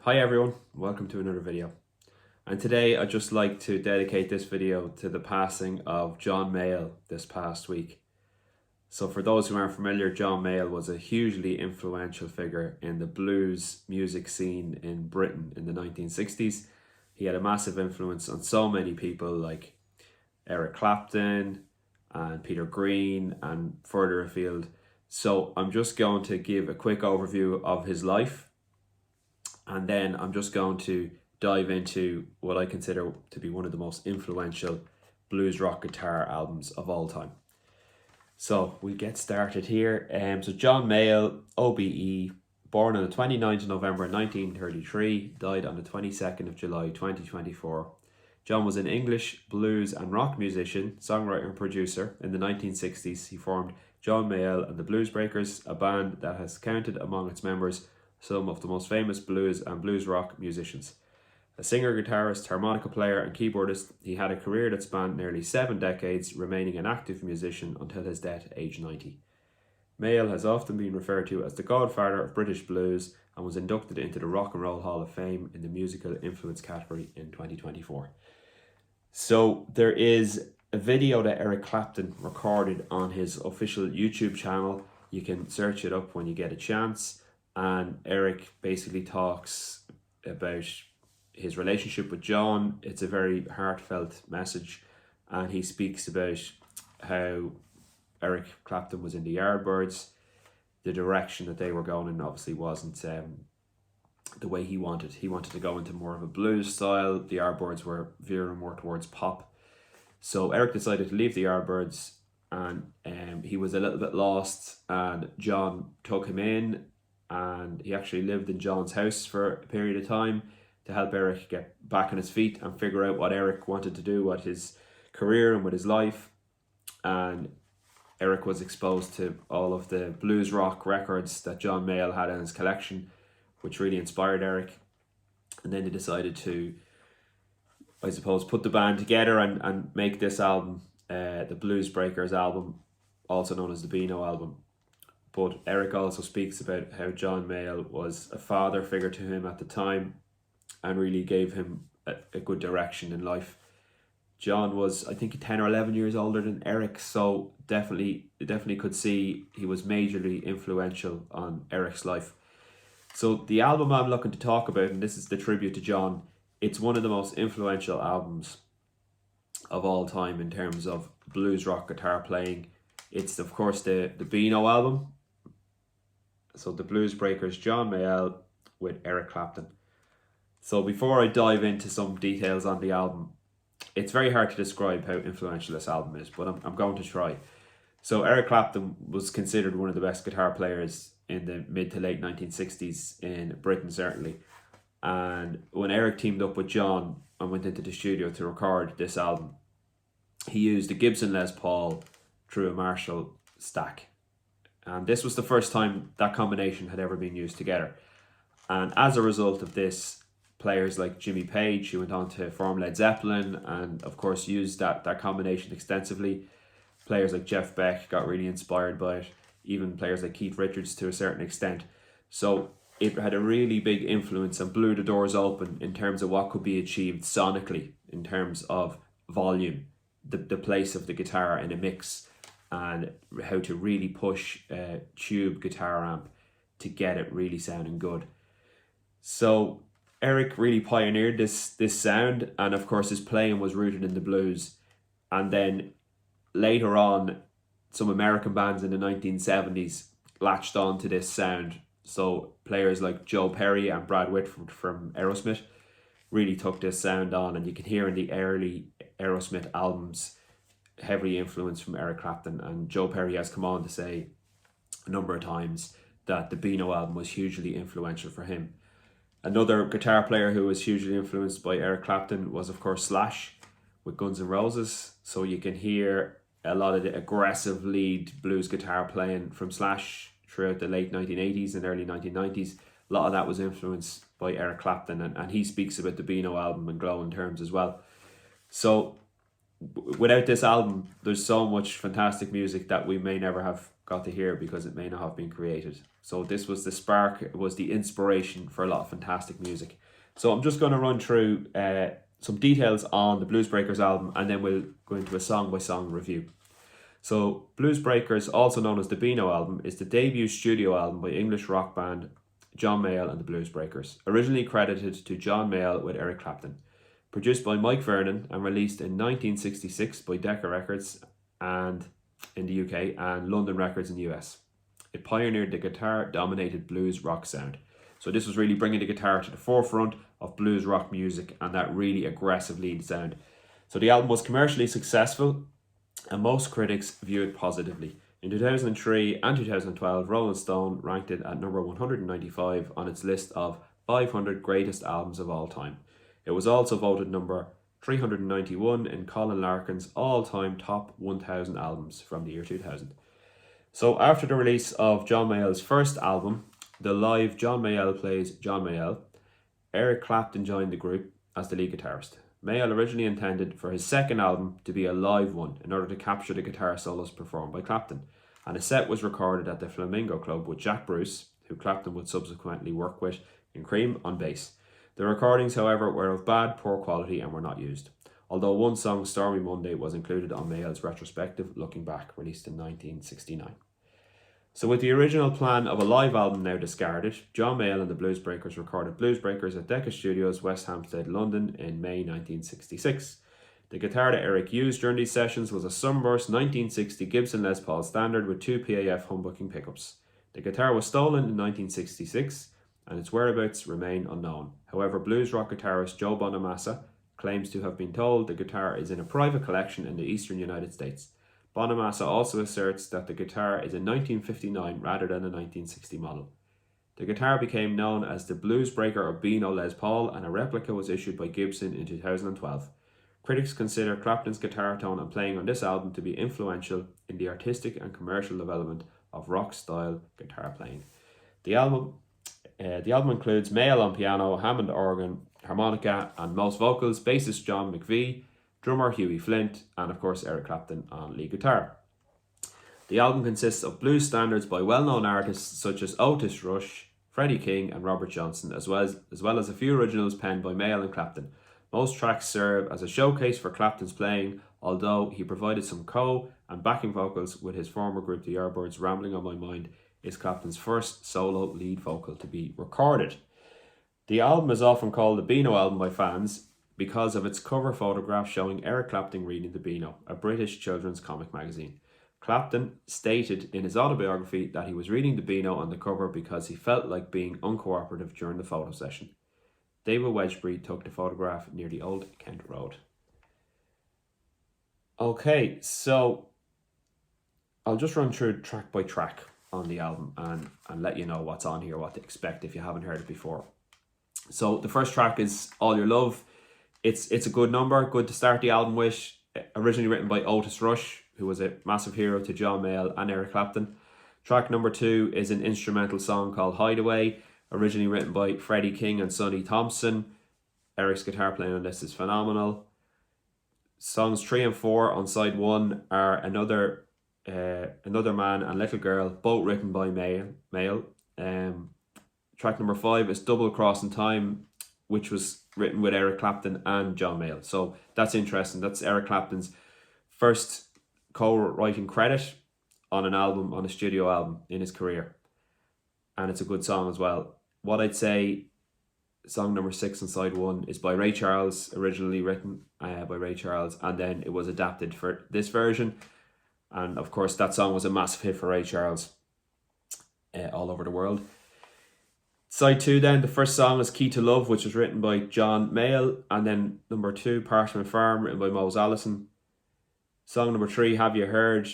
Hi everyone, welcome to another video. And today I'd just like to dedicate this video to the passing of John Mayall this past week. So for those who aren't familiar, John Mayall was a hugely influential figure in the blues music scene in Britain in the 1960s. He had a massive influence on so many people like Eric Clapton and Peter Green and further afield. So I'm just going to give a quick overview of his life, and then I'm just going to dive into what I consider to be one of the most influential blues rock guitar albums of all time. So we get started here. So John Mayall, OBE, born on the 29th of November 1933, died on the 22nd of July 2024. John was an English blues and rock musician, songwriter and producer. In the 1960s, he formed John Mayall and the Bluesbreakers, a band that has counted among its members some of the most famous blues and blues rock musicians. A singer, guitarist, harmonica player and keyboardist, he had a career that spanned nearly 7 decades, remaining an active musician until his death at age 90. Mayall has often been referred to as the godfather of British blues and was inducted into the Rock and Roll Hall of Fame in the musical influence category in 2024. So there is a video that Eric Clapton recorded on his official YouTube channel. You can search it up when you get a chance. And Eric basically talks about his relationship with John. It's a very heartfelt message, and he speaks about how Eric Clapton was in the Yardbirds. The direction that they were going in obviously wasn't the way he wanted. He wanted to go into more of a blues style. The Yardbirds were veering more towards pop. So Eric decided to leave the Yardbirds, and he was a little bit lost, and John took him in, and he actually lived in John's house for a period of time to help Eric get back on his feet and figure out what Eric wanted to do with his career and with his life. And Eric was exposed to all of the blues rock records that John Mayall had in his collection, which really inspired Eric. And then he decided to, I suppose, put the band together and make this album, the Bluesbreakers album, also known as the Beano album. But Eric also speaks about how John Mayall was a father figure to him at the time and really gave him a good direction in life. John was, I think, 10 or 11 years older than Eric, so definitely could see he was majorly influential on Eric's life. So the album I'm looking to talk about, and this is the tribute to John, it's one of the most influential albums of all time in terms of blues rock guitar playing. It's, of course, the Beano album. So the Bluesbreakers, John Mayall with Eric Clapton. So before I dive into some details on the album, it's very hard to describe how influential this album is, but I'm going to try. So Eric Clapton was considered one of the best guitar players in the mid to late 1960s in Britain, certainly. And when Eric teamed up with John and went into the studio to record this album, he used a Gibson Les Paul through a Marshall stack. And this was the first time that combination had ever been used together. And as a result of this, players like Jimmy Page, who went on to form Led Zeppelin and of course used that combination extensively. Players like Jeff Beck got really inspired by it. Even players like Keith Richards to a certain extent. So it had a really big influence and blew the doors open in terms of what could be achieved sonically, in terms of volume, the place of the guitar in a mix, and how to really push a tube guitar amp to get it really sounding good. So Eric really pioneered this sound, and of course his playing was rooted in the blues. And then later on, some American bands in the 1970s latched on to this sound. So players like Joe Perry and Brad Whitford from Aerosmith really took this sound on, and you can hear in the early Aerosmith albums heavy influence from Eric Clapton. And Joe Perry has come on to say a number of times that the Beano album was hugely influential for him. Another guitar player who was hugely influenced by Eric Clapton was, of course, Slash with Guns N' Roses. So you can hear a lot of the aggressive lead blues guitar playing from Slash throughout the late 1980s and early 1990s. A lot of that was influenced by Eric Clapton, and he speaks about the Beano album in glowing terms as well. So without this album, there's so much fantastic music that we may never have got to hear because it may not have been created. So this was the spark, it was the inspiration for a lot of fantastic music. So I'm just going to run through some details on the Bluesbreakers album, and then we'll go into a song by song review. So Bluesbreakers, also known as the Beano album, is the debut studio album by English rock band John Mayall and the Bluesbreakers, originally credited to John Mayall with Eric Clapton. Produced by Mike Vernon and released in 1966 by Decca Records and in the UK and London Records in the US. It pioneered the guitar-dominated blues rock sound. So this was really bringing the guitar to the forefront of blues rock music and that really aggressive lead sound. So the album was commercially successful and most critics view it positively. In 2003 and 2012, Rolling Stone ranked it at number 195 on its list of 500 greatest albums of all time. It was also voted number 391 in Colin Larkin's all-time top 1000 albums from the year 2000. So after the release of John Mayall's first album, the live John Mayall Plays John Mayall, Eric Clapton joined the group as the lead guitarist. Mayall originally intended for his second album to be a live one in order to capture the guitar solos performed by Clapton, and a set was recorded at the Flamingo Club with Jack Bruce, who Clapton would subsequently work with in Cream, on bass. The recordings, however, were of poor quality and were not used, although one song, Stormy Monday, was included on Mayall's retrospective Looking Back, released in 1969. So with the original plan of a live album now discarded, John Mayall and the Bluesbreakers recorded Bluesbreakers at Decca Studios, West Hampstead, London in May 1966. The guitar that Eric used during these sessions was a Sunburst 1960 Gibson Les Paul Standard with 2 PAF humbucking pickups. The guitar was stolen in 1966 and its whereabouts remain unknown. However, blues rock guitarist Joe Bonamassa claims to have been told the guitar is in a private collection in the eastern United States. Bonamassa also asserts that the guitar is a 1959 rather than a 1960 model. The guitar became known as the Bluesbreaker of Beano Les Paul, and a replica was issued by Gibson in 2012. Critics consider Clapton's guitar tone and playing on this album to be influential in the artistic and commercial development of rock-style guitar playing. The album includes Mayall on piano, Hammond organ, harmonica, and most vocals, bassist John McVie, drummer Hughie Flint, and of course Eric Clapton on lead guitar. The album consists of blues standards by well-known artists such as Otis Rush, Freddie King, and Robert Johnson, as well as a few originals penned by Mayall and Clapton. Most tracks serve as a showcase for Clapton's playing, although he provided some and backing vocals with his former group the Yardbirds. Rambling on My Mind is Clapton's first solo lead vocal to be recorded. The album is often called the Beano album by fans because of its cover photograph showing Eric Clapton reading the Beano, a British children's comic magazine. Clapton stated in his autobiography that he was reading the Beano on the cover because he felt like being uncooperative during the photo session. David Wedgbury took the photograph near the Old Kent Road. Okay, so I'll just run through track by track on the album and let you know what's on here, what to expect if you haven't heard it before. So the first track is All Your Love. It's a good number, good to start the album with. Originally written by Otis Rush, who was a massive hero to John Mayall and Eric Clapton. Track number 2 is an instrumental song called Hideaway, originally written by Freddie King and Sonny Thompson. Eric's guitar playing on this is phenomenal. Songs 3 and 4 on side 1 are Another Man and Little Girl, both written by Mayall. Track number 5 is Double Crossing Time, which was written with Eric Clapton and John Mayall. So that's interesting. That's Eric Clapton's first co-writing credit on an album, on a studio album in his career. And it's a good song as well. What I'd say, song number 6 on side 1 is by Ray Charles, originally written by Ray Charles, and then it was adapted for this version. And of course that song was a massive hit for Ray Charles all over the world. Side 2 then, the first song is Key to Love, which was written by John Mayall, and then number 2, Parchment Farm, written by Mose Allison. Song number 3, Have You Heard?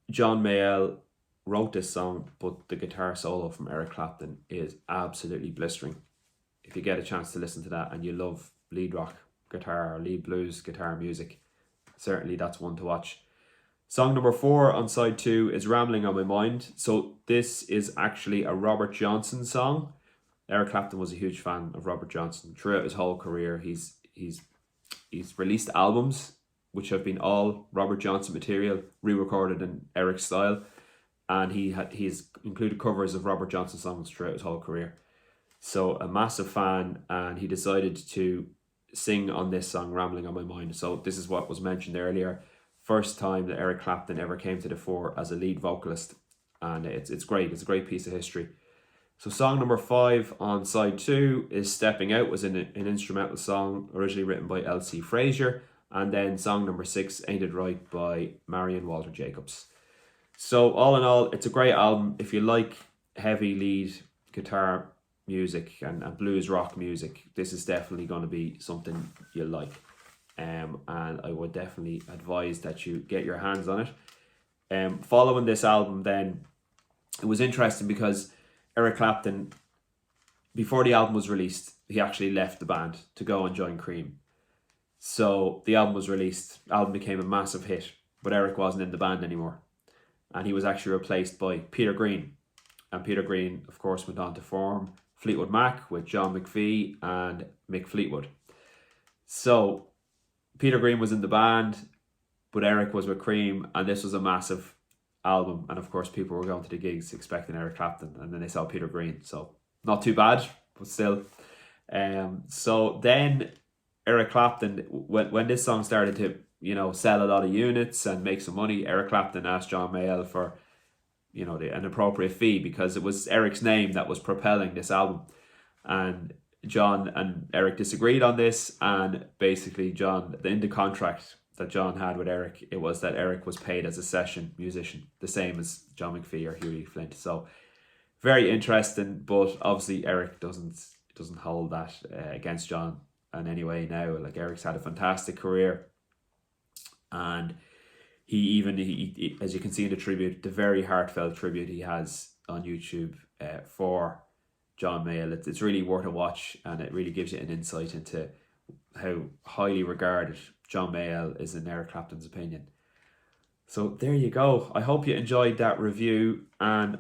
John Mayall wrote this song, but the guitar solo from Eric Clapton is absolutely blistering. If you get a chance to listen to that and you love lead rock guitar or lead blues guitar music, certainly that's one to watch. Song number 4 on side 2 is Rambling on My Mind. So this is actually a Robert Johnson song. Eric Clapton was a huge fan of Robert Johnson throughout his whole career. He's released albums which have been all Robert Johnson material, re-recorded in Eric's style. and he's included covers of Robert Johnson songs throughout his whole career. So a massive fan, and he decided to sing on this song, Rambling on My Mind. So this is what was mentioned earlier. First time that Eric Clapton ever came to the fore as a lead vocalist. And it's great. It's a great piece of history. So song number 5 on side 2 is Stepping Out, was an instrumental song originally written by L.C. Frazier. And then song number 6, Ain't It Right, by Marion Walter Jacobs. So all in all, it's a great album. If you like heavy lead guitar music and blues rock music, this is definitely going to be something you'll like. And I would definitely advise that you get your hands on it. Following this album then, it was interesting because Eric Clapton, before the album was released, he actually left the band to go and join Cream. So the album was released, the album became a massive hit, but Eric wasn't in the band anymore. And he was actually replaced by Peter Green. And Peter Green, of course, went on to form Fleetwood Mac with John McVie and Mick Fleetwood. So Peter Green was in the band, but Eric was with Cream, and this was a massive album. And of course, people were going to the gigs expecting Eric Clapton, and then they saw Peter Green. So not too bad, but still. So then Eric Clapton, when this song started to, sell a lot of units and make some money, Eric Clapton asked John Mayall for, an appropriate fee, because it was Eric's name that was propelling this album. And John and Eric disagreed on this, and basically John, in the contract that John had with Eric, it was that Eric was paid as a session musician, the same as John McVie or Huey Flint. So very interesting, but obviously Eric doesn't hold that against John in any way now. Like, Eric's had a fantastic career, and he as you can see in the tribute, the very heartfelt tribute he has on YouTube for John Mayall, it's really worth a watch, and it really gives you an insight into how highly regarded John Mayall is in Eric Clapton's opinion. So there you go. I hope you enjoyed that review, and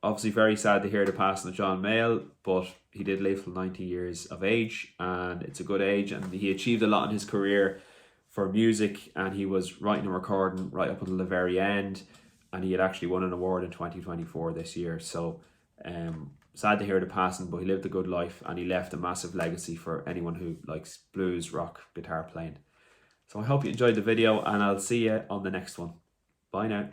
obviously very sad to hear the passing of John Mayall, but he did live till 90 years of age, and it's a good age, and he achieved a lot in his career for music, and he was writing and recording right up until the very end, and he had actually won an award in 2024 this year. So sad to hear the passing, but he lived a good life, and he left a massive legacy for anyone who likes blues, rock, guitar playing. So I hope you enjoyed the video, and I'll see you on the next one. Bye now.